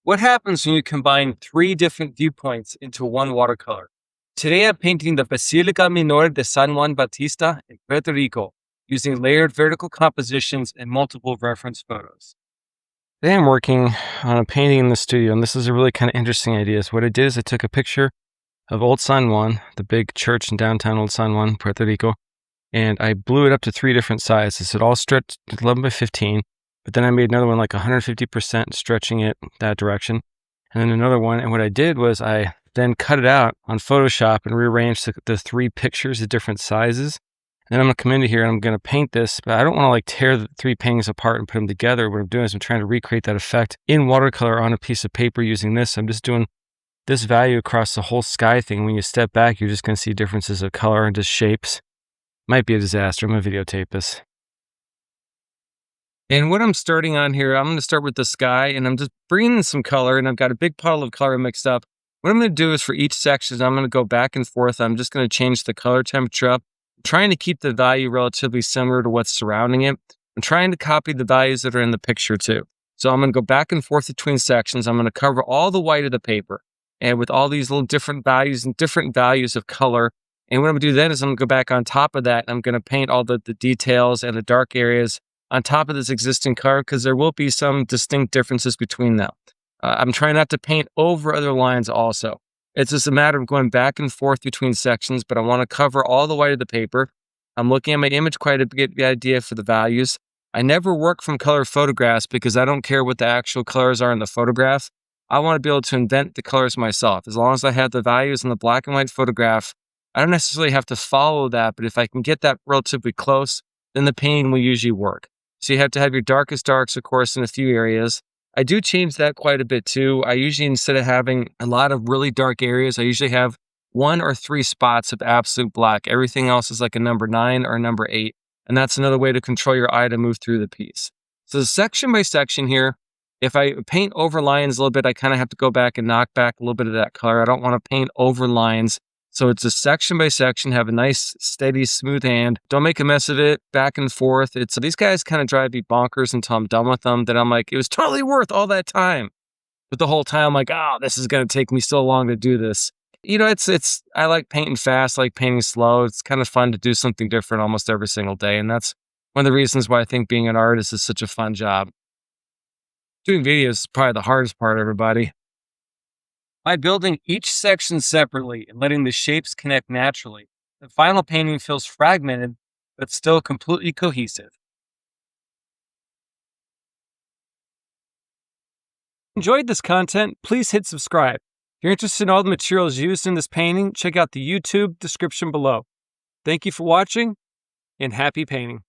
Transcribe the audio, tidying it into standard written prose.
What happens when you combine three different viewpoints into one watercolor? Today I'm painting the Basilica Minor de San Juan Bautista in Puerto Rico using layered vertical compositions and multiple reference photos. Today I'm working on a painting in the studio, and this is a really kind of interesting idea. So what I did is I took a picture of Old San Juan, the big church in downtown Old San Juan, Puerto Rico, and I blew it up to three different sizes. It all stretched 11 by 15, but then I made another one like 150% stretching it that direction, and then another one. And what I did was I then cut it out on Photoshop and rearranged the three pictures at different sizes. And then I'm going to come into here and I'm going to paint this, but I don't want to like tear the three paintings apart and put them together. What I'm doing is I'm trying to recreate that effect in watercolor on a piece of paper using this. I'm just doing this value across the whole sky thing. When you step back, you're just going to see differences of color and just shapes. Might be a disaster. I'm going to videotape this. And what I'm starting on here, I'm going to start with the sky, and I'm just bringing in some color, and I've got a big puddle of color mixed up. What I'm going to do is for each section, I'm going to go back and forth. I'm just going to change the color temperature up, trying to keep the value relatively similar to what's surrounding it. I'm trying to copy the values that are in the picture too. So I'm going to go back and forth between sections. I'm going to cover all the white of the paper, and with all these little different values and different values of color. And what I'm going to do then is I'm going to go back on top of that, and I'm going to paint all the details and the dark areas on top of this existing color, because there will be some distinct differences between them. I'm trying not to paint over other lines also. It's just a matter of going back and forth between sections, but I want to cover all the white of the paper. I'm looking at my image quite a bit, the idea for the values. I never work from color photographs because I don't care what the actual colors are in the photograph. I want to be able to invent the colors myself. As long as I have the values in the black and white photograph, I don't necessarily have to follow that, but if I can get that relatively close, then the painting will usually work. So you have to have your darkest darks, of course, in a few areas. I do change that quite a bit too. I usually, instead of having a lot of really dark areas, I usually have 1 or 3 spots of absolute black. Everything else is like a number 9 or a number 8. And that's another way to control your eye to move through the piece. So section by section here, if I paint over lines a little bit, I kind of have to go back and knock back a little bit of that color. I don't want to paint over lines. So it's a section by section, have a nice, steady, smooth hand. Don't make a mess of it, back and forth. These guys kind of drive me bonkers until I'm done with them. Then I'm like, it was totally worth all that time. But the whole time I'm like, oh, this is going to take me so long to do this. You know, I like painting fast, I like painting slow. It's kind of fun to do something different almost every single day. And that's one of the reasons why I think being an artist is such a fun job. Doing videos is probably the hardest part, everybody. By building each section separately and letting the shapes connect naturally, the final painting feels fragmented, but still completely cohesive. Enjoyed this content? Please hit subscribe. If you're interested in all the materials used in this painting, check out the YouTube description below. Thank you for watching, and happy painting.